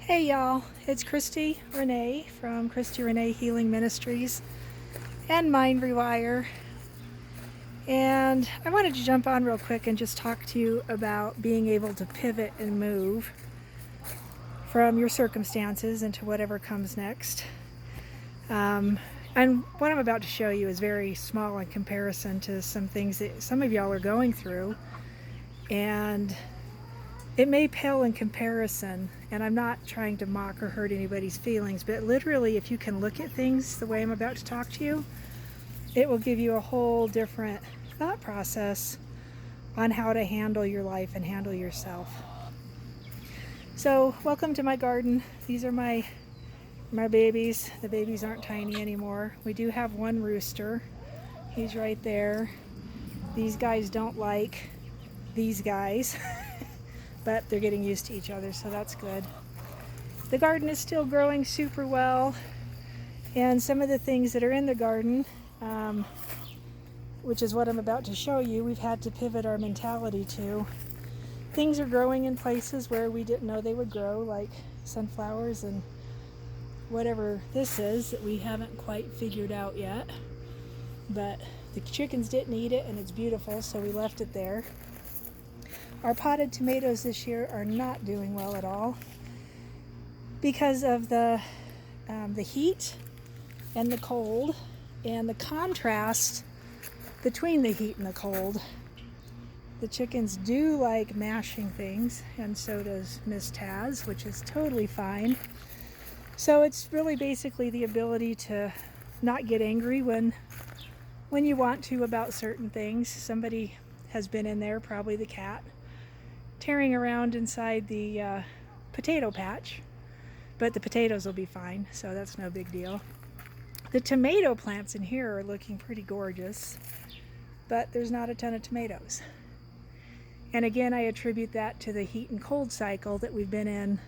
Hey y'all, it's Christy Renee from Christy Renee Healing Ministries and Mind Rewire. And I wanted to jump on real quick and just talk to you about being able to pivot and move from your circumstances into whatever comes next. And what I'm about to show you is very small in comparison to some things that some of y'all are going through. And it may pale in comparison, and I'm not trying to mock or hurt anybody's feelings, but literally if you can look at things the way I'm about to talk to you, it will give you a whole different thought process on how to handle your life and handle yourself. So welcome to my garden. These are my babies. The babies aren't tiny anymore. We do have one rooster. He's right there. These guys don't like these guys. But they're getting used to each other, so that's good. The garden is still growing super well, and some of the things that are in the garden, which is what I'm about to show you, we've had to pivot our mentality to. Things are growing in places where we didn't know they would grow, like sunflowers and whatever this is that we haven't quite figured out yet. But the chickens didn't eat it, and it's beautiful, so we left it there. Our potted tomatoes this year are not doing well at all because of the heat and the cold and the contrast between the heat and the cold. The chickens do like mashing things, and so does Miss Taz, which is totally fine. So it's really basically the ability to not get angry when you want to about certain things. Somebody has been in there, probably the cat, tearing around inside the potato patch, but the potatoes will be fine, so that's no big deal. The tomato plants in here are looking pretty gorgeous, but there's not a ton of tomatoes. And again, I attribute that to the heat and cold cycle that we've been in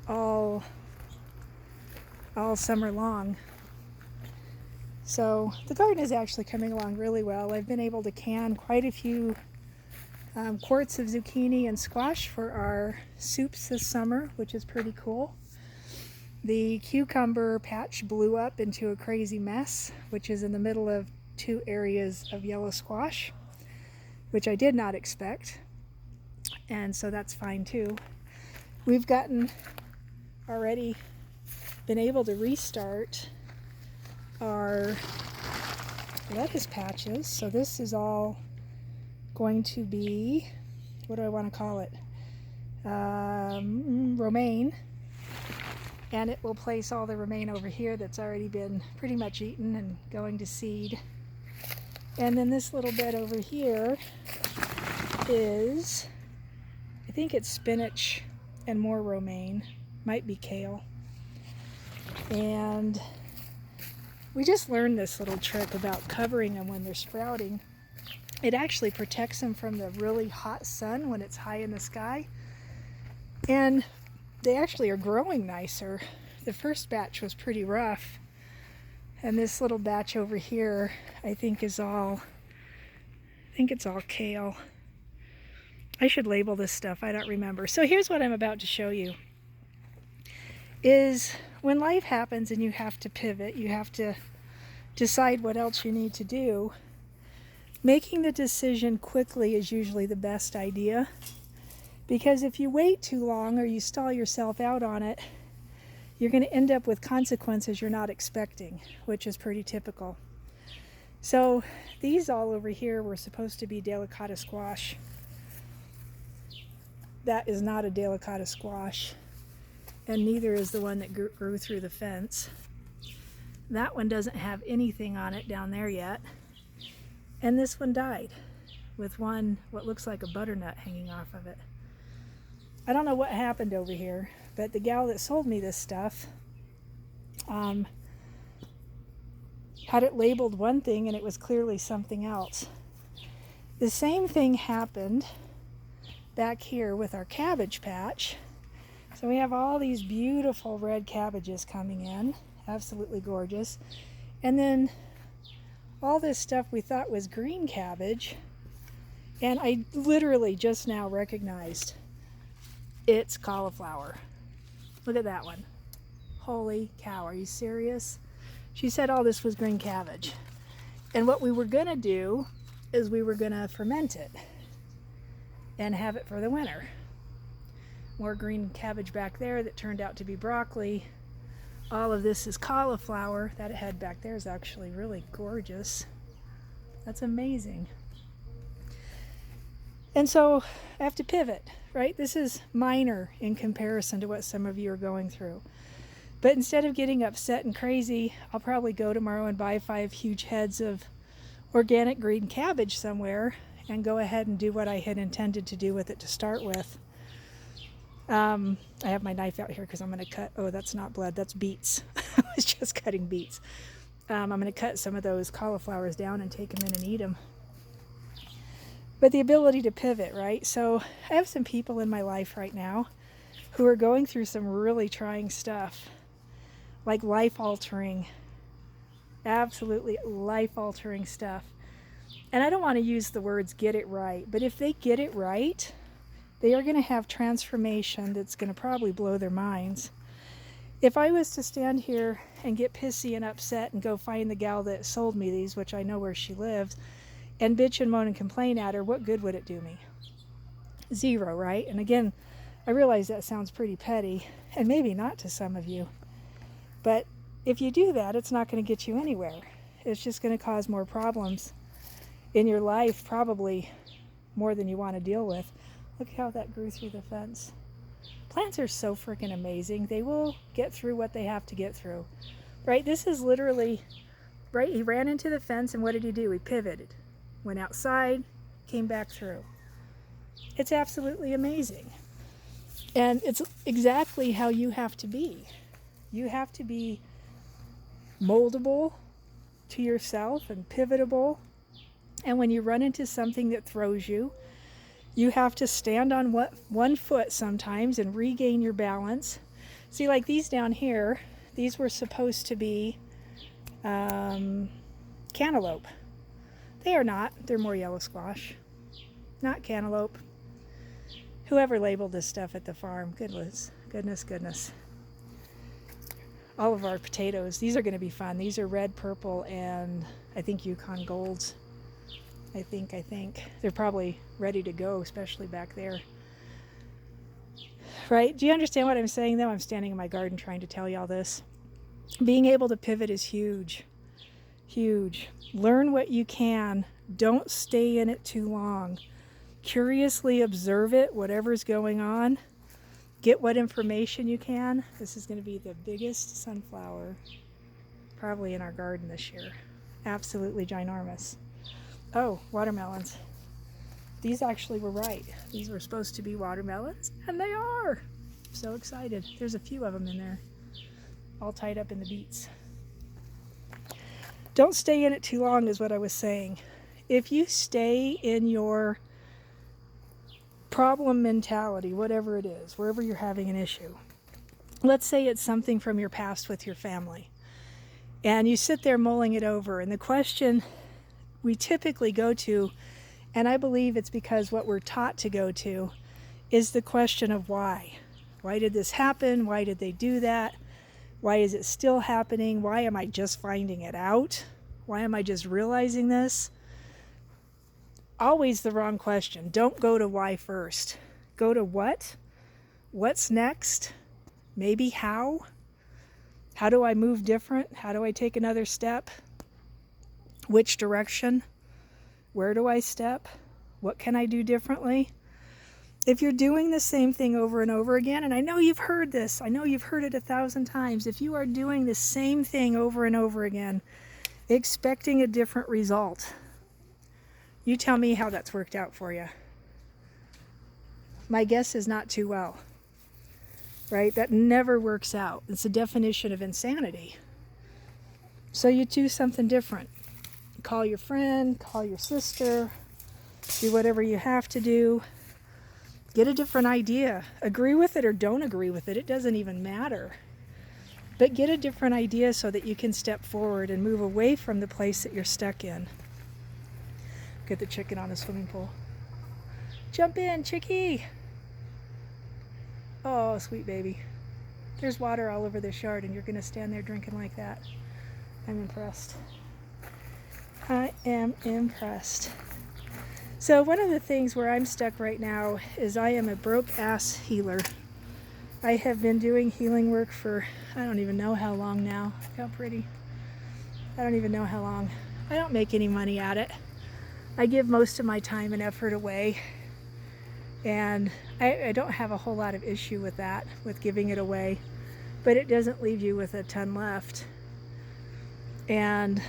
all summer long. So the garden is actually coming along really well. I've been able to can quite a few quarts of zucchini and squash for our soups this summer, which is pretty cool. The cucumber patch blew up into a crazy mess, which is in the middle of 2 areas of yellow squash, which I did not expect, and so that's fine too. We've already been able to restart our lettuce patches, so this is all going to be, what do I want to call it? Romaine. And it will place all the romaine over here that's already been pretty much eaten and going to seed. And then this little bed over here is, I think it's spinach and more romaine, might be kale. And we just learned this little trick about covering them when they're sprouting. It actually protects them from the really hot sun when it's high in the sky. And they actually are growing nicer. The first batch was pretty rough. And this little batch over here, I think it's all kale. I should label this stuff, I don't remember. So here's what I'm about to show you. Is when life happens and you have to pivot, you have to decide what else you need to do. Making the decision quickly is usually the best idea, because if you wait too long or you stall yourself out on it, you're going to end up with consequences you're not expecting, which is pretty typical. So these all over here were supposed to be delicata squash. That is not a delicata squash, and neither is the one that grew through the fence. That one doesn't have anything on it down there yet. And this one died with what looks like a butternut hanging off of it. I don't know what happened over here, but the gal that sold me this stuff had it labeled one thing and it was clearly something else. The same thing happened back here with our cabbage patch. So we have all these beautiful red cabbages coming in, absolutely gorgeous. And then all this stuff we thought was green cabbage, and I literally just now recognized it's cauliflower. Look at that one. Holy cow, are you serious? She said all this was green cabbage. And what we were gonna do is we were gonna ferment it and have it for the winter. More green cabbage back there that turned out to be broccoli. All of this is cauliflower. That head back there is actually really gorgeous. That's amazing. And so I have to pivot, right? This is minor in comparison to what some of you are going through. But instead of getting upset and crazy, I'll probably go tomorrow and buy 5 huge heads of organic green cabbage somewhere and go ahead and do what I had intended to do with it to start with. I have my knife out here because I'm going to cut, oh, that's not blood, that's beets. I was just cutting beets. I'm going to cut some of those cauliflowers down and take them in and eat them. But the ability to pivot, right? So I have some people in my life right now who are going through some really trying stuff, like life-altering, absolutely life-altering stuff. And I don't want to use the words get it right, but if they get it right, they are going to have transformation that's going to probably blow their minds. If I was to stand here and get pissy and upset and go find the gal that sold me these, which I know where she lives, and bitch and moan and complain at her, what good would it do me? Zero, right? And again, I realize that sounds pretty petty, and maybe not to some of you. But if you do that, it's not going to get you anywhere. It's just going to cause more problems in your life, probably more than you want to deal with. Look how that grew through the fence. Plants are so freaking amazing. They will get through what they have to get through, right? This is literally, right? He ran into the fence, and what did he do? He pivoted, went outside, came back through. It's absolutely amazing. And it's exactly how you have to be. You have to be moldable to yourself and pivotable. And when you run into something that throws you, you have to stand on one foot sometimes and regain your balance. See, like these down here, these were supposed to be cantaloupe. They are not. They're more yellow squash. Not cantaloupe. Whoever labeled this stuff at the farm, goodness. All of our potatoes, these are going to be fun. These are red, purple, and I think Yukon Golds. I think. They're probably ready to go, especially back there. Right? Do you understand what I'm saying, though? I'm standing in my garden trying to tell you all this. Being able to pivot is huge. Huge. Learn what you can. Don't stay in it too long. Curiously observe it, whatever's going on. Get what information you can. This is going to be the biggest sunflower probably in our garden this year. Absolutely ginormous. Oh, watermelons. These actually were right. These were supposed to be watermelons, and they are. So excited. There's a few of them in there, all tied up in the beets. Don't stay in it too long is what I was saying. If you stay in your problem mentality, whatever it is, wherever you're having an issue, let's say it's something from your past with your family, and you sit there mulling it over, and the question we typically go to, and I believe it's because what we're taught to go to, is the question of why. Why did this happen? Why did they do that? Why is it still happening? Why am I just finding it out? Why am I just realizing this? Always the wrong question. Don't go to why first. Go to what? What's next? Maybe how? How do I move different? How do I take another step? Which direction? Where do I step? What can I do differently? If you're doing the same thing over and over again, and I know you've heard this, I know you've heard it 1,000 times, if you are doing the same thing over and over again, expecting a different result, you tell me how that's worked out for you. My guess is not too well, right? That never works out. It's a definition of insanity. So you do something different. Call your friend, call your sister, do whatever you have to do. Get a different idea. Agree with it or don't agree with it. It doesn't even matter. But get a different idea so that you can step forward and move away from the place that you're stuck in. Get the chicken on the swimming pool. Jump in, chickie. Oh, sweet baby. There's water all over this yard and you're going to stand there drinking like that. I'm impressed. I am impressed. So one of the things where I'm stuck right now is I am a broke ass healer. I have been doing healing work for I don't even know how long now. Look how pretty. I don't even know how long. I don't make any money at it. I give most of my time and effort away. And I don't have a whole lot of issue with that, with giving it away. But it doesn't leave you with a ton left. And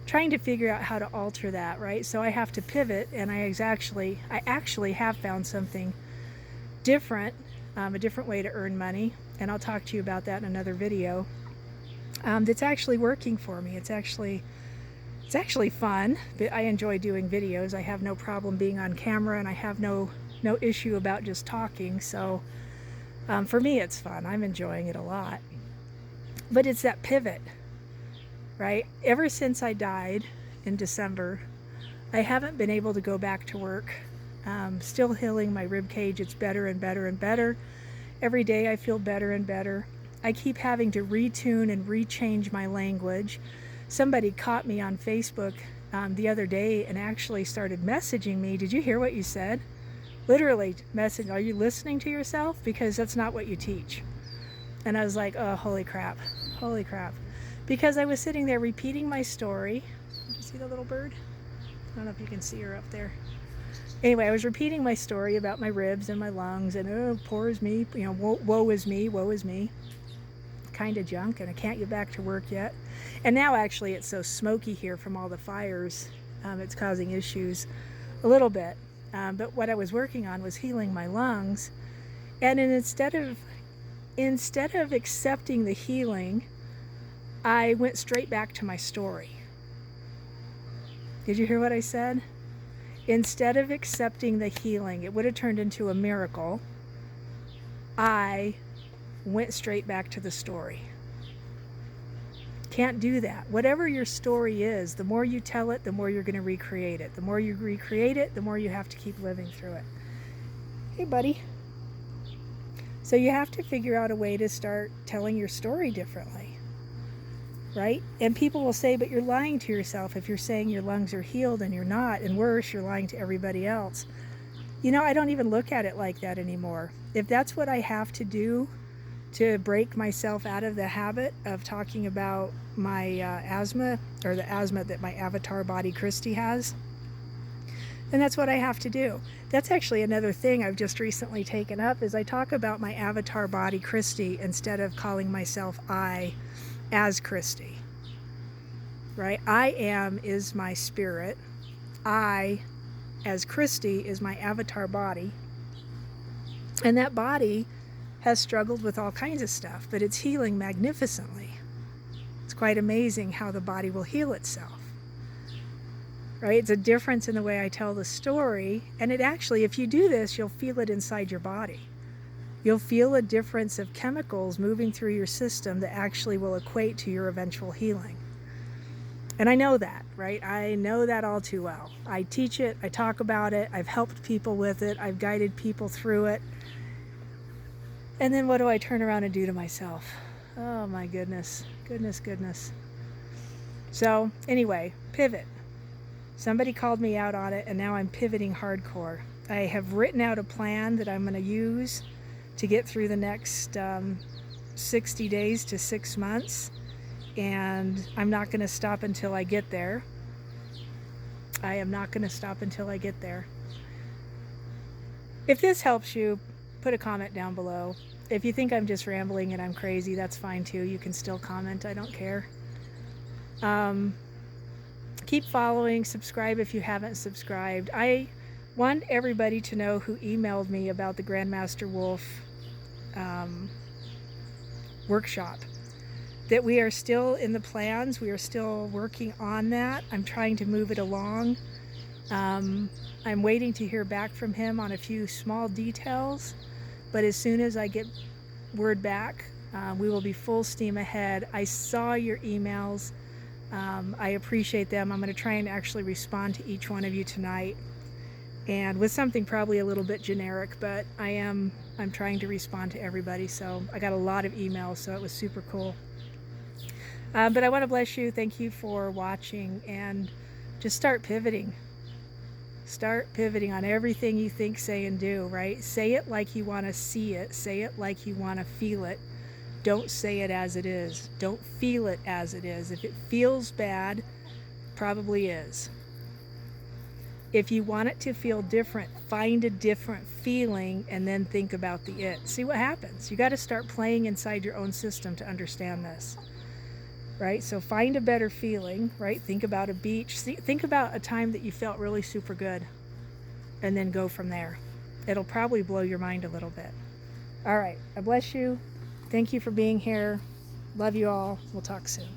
trying to figure out how to alter that, right? So I have to pivot, and I actually have found something different, a different way to earn money, and I'll talk to you about that in another video. That's actually working for me. It's actually fun. But I enjoy doing videos. I have no problem being on camera, and I have no issue about just talking. So for me, it's fun. I'm enjoying it a lot. But it's that pivot. Right? Ever since I died in December, I haven't been able to go back to work. Still healing my rib cage. It's better and better and better. Every day I feel better and better. I keep having to retune and rechange my language. Somebody caught me on Facebook the other day and actually started messaging me. Did you hear what you said? Literally messaging, are you listening to yourself? Because that's not what you teach. And I was like, oh, holy crap. Holy crap. Because I was sitting there repeating my story. You see the little bird? I don't know if you can see her up there. Anyway, I was repeating my story about my ribs and my lungs and, oh, poor is me, you know, woe is me, woe is me. Kind of junk, and I can't get back to work yet. And now actually it's so smoky here from all the fires. It's causing issues a little bit. But what I was working on was healing my lungs. And instead of accepting the healing, I went straight back to my story. Did you hear what I said? Instead of accepting the healing, it would have turned into a miracle. I went straight back to the story. Can't do that. Whatever your story is, the more you tell it, the more you're going to recreate it. The more you recreate it, the more you have to keep living through it. Hey, buddy. So you have to figure out a way to start telling your story differently. Right? And people will say, but you're lying to yourself if you're saying your lungs are healed and you're not, and worse, you're lying to everybody else. You know, I don't even look at it like that anymore. If that's what I have to do to break myself out of the habit of talking about my asthma, or the asthma that my avatar body Christy has, then that's what I have to do. That's actually another thing I've just recently taken up, is I talk about my avatar body Christy instead of calling myself I as Christy, right? I am is my spirit. I, as Christy, is my avatar body. And that body has struggled with all kinds of stuff, but it's healing magnificently. It's quite amazing how the body will heal itself, right? It's a difference in the way I tell the story. And it actually, if you do this, you'll feel it inside your body. You'll feel a difference of chemicals moving through your system that actually will equate to your eventual healing. And I know that, right? I know that all too well. I teach it, I talk about it, I've helped people with it, I've guided people through it. And then what do I turn around and do to myself? Oh my goodness, goodness. So anyway, pivot. Somebody called me out on it, and now I'm pivoting hardcore. I have written out a plan that I'm going to use to get through the next 60 days to 6 months, and I'm not going to stop until I get there. I am not going to stop until I get there. If this helps you, put a comment down below. If you think I'm just rambling and I'm crazy, that's fine too. You can still comment. I don't care. Keep following. Subscribe if you haven't subscribed. I want everybody to know who emailed me about the Grandmaster Wolf workshop, that we are still in the plans. We are still working on that. I'm trying to move it along. I'm waiting to hear back from him on a few small details, but as soon as I get word back, we will be full steam ahead. I saw your emails. I appreciate them. I'm going to try and actually respond to each one of you tonight. and with something probably a little bit generic, but I'm trying to respond to everybody, so I got a lot of emails, so it was super cool. But I want to bless you. Thank you for watching, and just start pivoting. Start pivoting on everything you think, say, and do, right? Say it like you want to see it. Say it like you want to feel it. Don't say it as it is. Don't feel it as it is. If it feels bad, probably is. If you want it to feel different, find a different feeling and then think about the it. See what happens. You got to start playing inside your own system to understand this. Right? So find a better feeling, right? Think about a beach. Think about a time that you felt really super good, and then go from there. It'll probably blow your mind a little bit. All right. I bless you. Thank you for being here. Love you all. We'll talk soon.